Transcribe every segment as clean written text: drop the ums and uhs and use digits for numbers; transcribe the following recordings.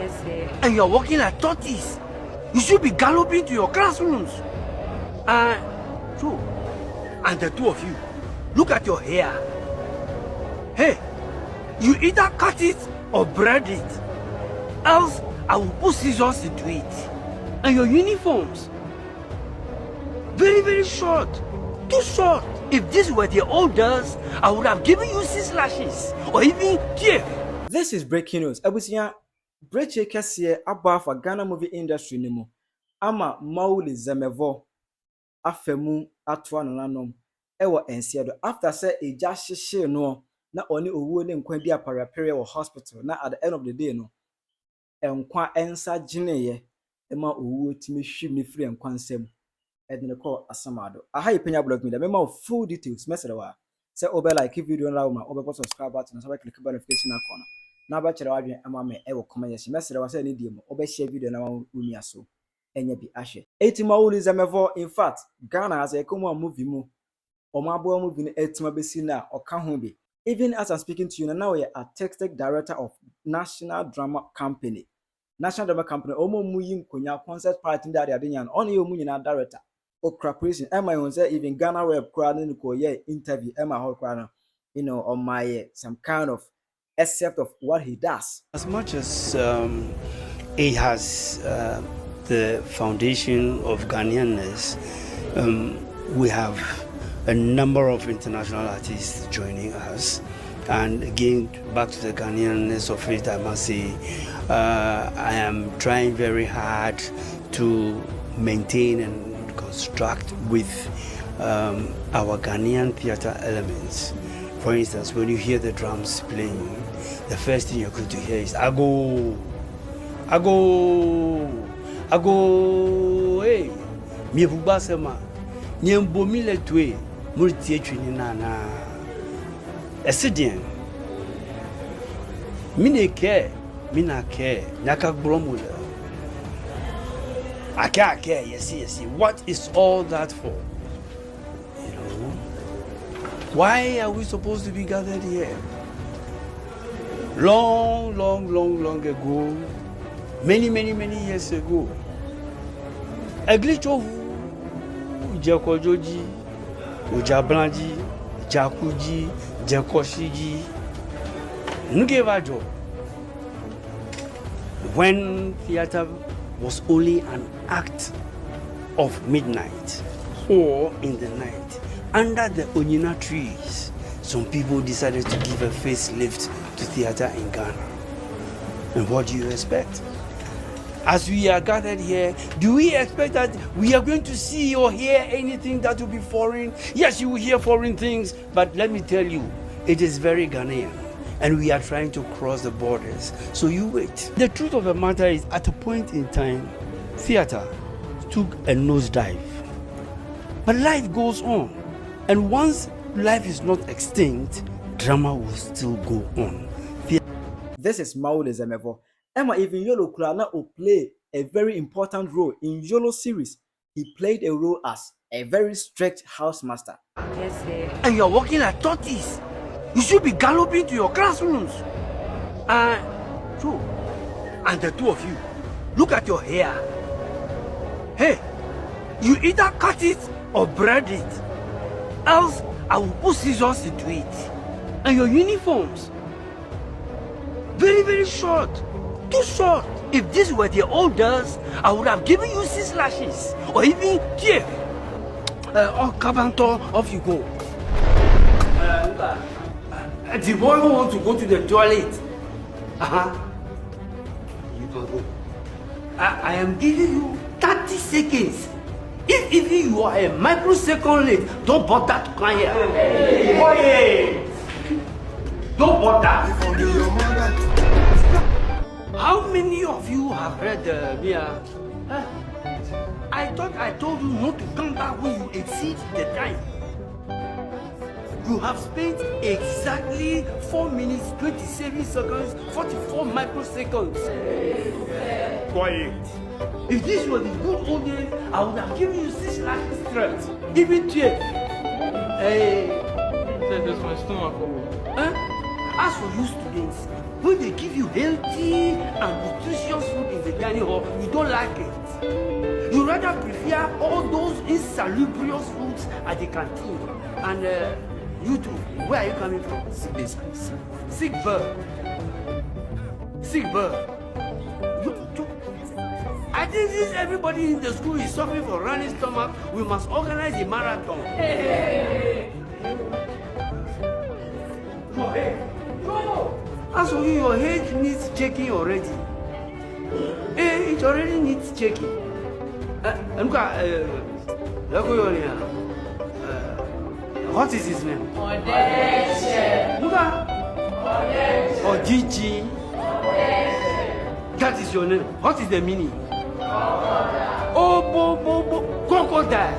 Yes, sir. And you're walking like tortoise. You should be galloping to your classrooms. True. And the two of you, look at your hair. Hey, you either cut it or braid it. Else, I will put scissors into it. And your uniforms, very, very short. Too short. If these were the old days, I would have given you 6 lashes or even tear. This is breaking news. Abusia breache kese aba for Ghana movie industry nimo. Ama Mawuli Semevo afemu atwa nananom ewo ensiedo after say eja hyehye no na oni owuo ne nkwa di aparapere wo hospital na at the end of the day no enkwa ensa gineye ema owuo timi hwim ne free enkwa nsam edne call asamado aha Penyah blog me mema full details message wa say obe like video na ma obe subscribe button so click notification icon na ba kire wadwen ama me ewo comment yes message wa say ne die mo obe share video na wa umi aso enya bi ahwe Mawuli Semevo. In fact Ghana has a common movie mu omabo movie ne etima besi na oka ho bi. Even as I'm speaking to you now, we are artistic director of National Drama Company. National Drama Company omo mu yi nkonya concert party that they are doing on you mu nyina director o corporation am I say even Ghana rep crowd no ko ye interview am I crowd on my some kind of except of what he does. As much as it has the foundation of Ghanaianness, we have a number of international artists joining us. And again, back to the Ghanaianness of it, I must say, I am trying very hard to maintain and construct with our Ghanaian theater elements. For instance, when you hear the drums playing, the first thing you're going to hear is Ago, Ago, Ago, hey, Miebubasema, Niembomile Tue, Multietrinana. Esidien. Mine care, mina care, Naka Bromula. I care, yes. What is all that for? You know? Why are we supposed to be gathered here? Long ago, many years ago, a glitch of Jakojoji, Ujablanji, Jakuji, Jakoshiji, Nugevajo. When theater was only an act of midnight or in the night, under the onyina trees, some people decided to give a facelift to theater in Ghana. And what do you expect? As we are gathered here, do we expect that we are going to see or hear anything that will be foreign? Yes, you will hear foreign things, but let me tell you, it is very Ghanaian. And we are trying to cross the borders. So you wait. The truth of the matter is, at a point in time, theater took a nosedive. But life goes on. And once life is not extinct, drama will still go on. This is Mawuli Semevo. Emma even Yolo Kulana will play a very important role in Yolo series. He played a role as a very strict housemaster. Yes, sir. And you're walking like tortoise. You should be galloping to your classrooms. True. And the two of you, look at your hair. Hey, you either cut it or braid it. Else, I will put scissors into it. And your uniforms, very short. Too short. If this were the old days, I would have given you 6 lashes or even tear. Kabanto, off you go. The boy who wants to go to the toilet. You can go. I am giving you 30 seconds. If even you are a microsecond late, don't bother to come here. Hey. Don't bother. How many of you have read Mia? I thought I told you not to come back when you exceed the time. You have spent exactly 4 minutes, 27 seconds, 44 microseconds. Quiet. If this was the good old days, I would have given you 6 lashes straight. Even 12. Hey. That's my stomach. As for you students, when they give you healthy and nutritious anyhow, you don't like it. You rather prefer all those insalubrious foods at the canteen. And you too, where are you coming from? Sick bird. Sick bird. I think since everybody in the school is suffering from running stomach, we must organize a marathon. Hey. As for you, your head needs checking already. Hey, it already needs checking. What is his name? Oh, Gigi. That is your name. What is the meaning? Oh, crocodile.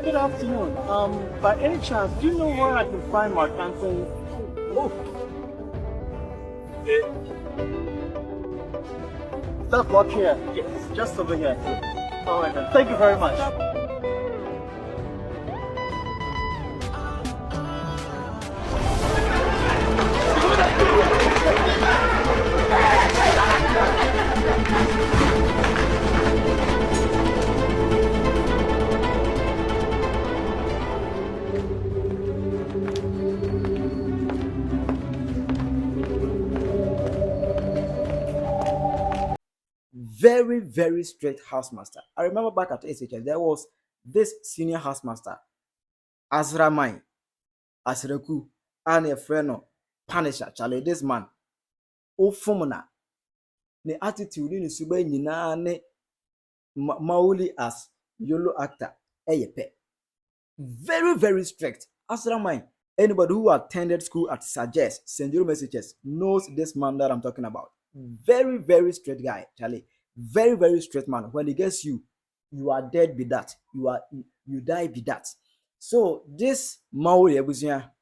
Good afternoon. By any chance, do you know where I can find my canteen? Oh. That block here. Yes, just over here. All right then. Thank you very much. Very, very strict housemaster. I remember back at SHS, there was this senior housemaster, Azramai, Asreku, and a friend of Punisher, Charlie, this man, Ofumana, the attitude in the Sube Nina, ne Mawuli as Yolo actor, Eyepe. Very, very strict. Azramai. Anybody who attended school at Suggest, St. Jerome SHS, knows this man that I'm talking about. Very, very strict guy, Charlie. Very, very straight man. When he gets you, you are dead be that. You die be that. So this Mawuli Ebusia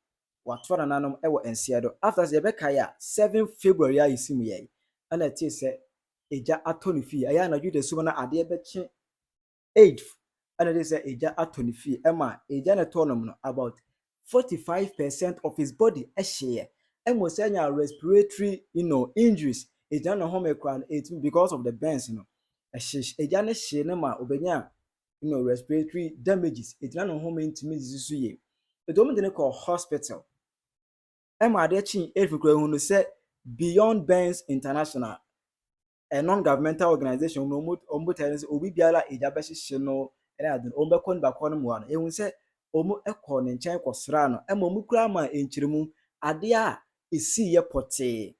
watwa nanom ewo ensiado. After Zebekaya 7 February ya isimu ye. And I say eja atoni fi. Aya na jude sumana ade beche 8th. And they say eja atoni fi. Emma eja na tonom no about 45% of his body share. And was saying respiratory, injuries. It done a home crown because of the burns, A jana she nema obenya, respiratory damages. It done a home into me. The dominant call hospital. Emma Dechin who said Beyond Burns International, a non-governmental organization, Ombuds Obibiala Ejabashi Shino, and Ombacon Bacon one. It will say Omo Econ and Chanko Srano, and Momukrama in Chirimu, Adia is see a pote.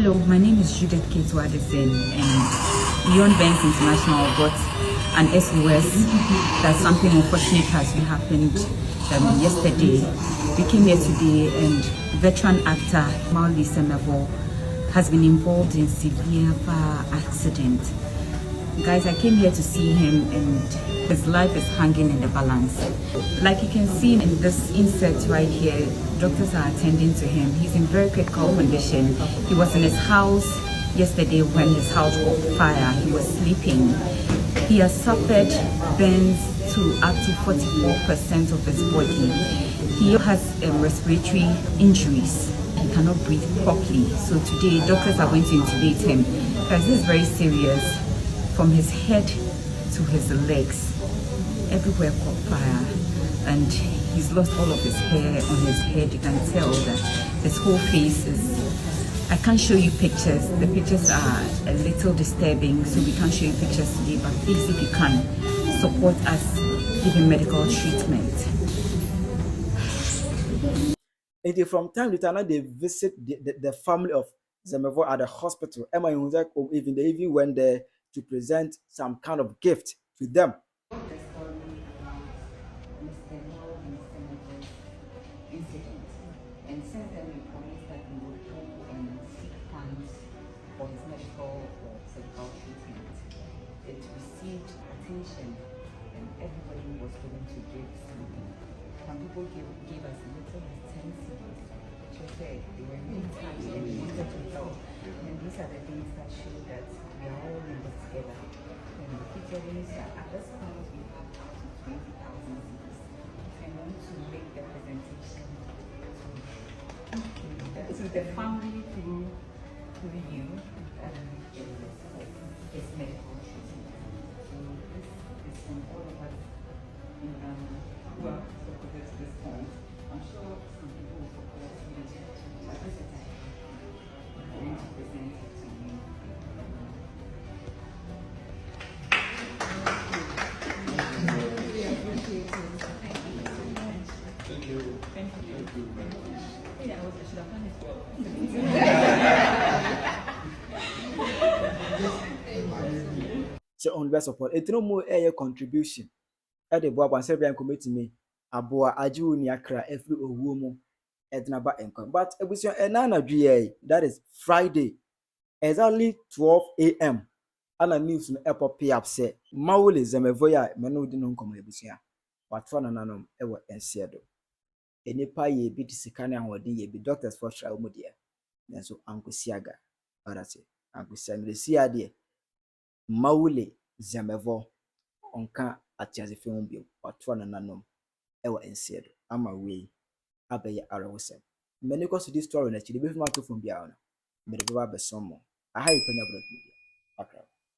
Hello, my name is Judith Ketu Addison, and Beyond Banks International got an SOS that something unfortunate has happened yesterday. We came here today, and veteran actor Mawuli Semevo has been involved in severe car accident. Guys, I came here to see him, and his life is hanging in the balance. Like you can see in this insert right here, doctors are attending to him. He's in very critical condition. He was in his house yesterday when his house caught fire. He was sleeping. He has suffered burns to up to 44% of his body. He has respiratory injuries. He cannot breathe properly. So today, doctors are going to intubate him. Guys, this is very serious. From his head to his legs, everywhere caught fire, and he's lost all of his hair on his head. You can tell that his whole face is... I can't show you pictures. The pictures are a little disturbing, so we can't show you pictures today, but please, if you can, support us, give him medical treatment. And from time to time, they visit the family of Semevo at the hospital. Emma even they even went there to present some kind of gift to them. And since then we promised that we would go and seek funds for his medical or surgical treatment. It received attention, and everybody was willing to give something. Some people gave us a little 10 CDs, which was said they were really touched and they wanted to help. And these are the things that show that we are all in this together. And the picture is that at this point we have up to 20,000 CDs. If I want to make the presentation to the family through you, is medical treatment. So this is from all of us in who are supported to this point. I'm sure some people will support you to visit it. I'm going to present it to you. We appreciate it. Thank you. Thank you. Thank you. Yeah, I should have done it well. So on best support, it no more air contribution. At the Bob and Serbian committee me, Aboa Aju Niakra, every woman at Naba income. But it was a nana GA, that is Friday, exactly 12 a.m. And I news in airport pay upset. Mawuli Semevo, Manu didn't come here. But for an ever and said, any pie bit Sikana or D be doctors for Shaumodia. Then so Uncle Siaga, or I say, Uncle Sam, the Sia Mawuli Semevo onka atiase film bio watwa nananom ewa ensiedo ama we abeye arawosem many cause this story na chidi be from ato from bia ona me de baba be somo aha Penyah.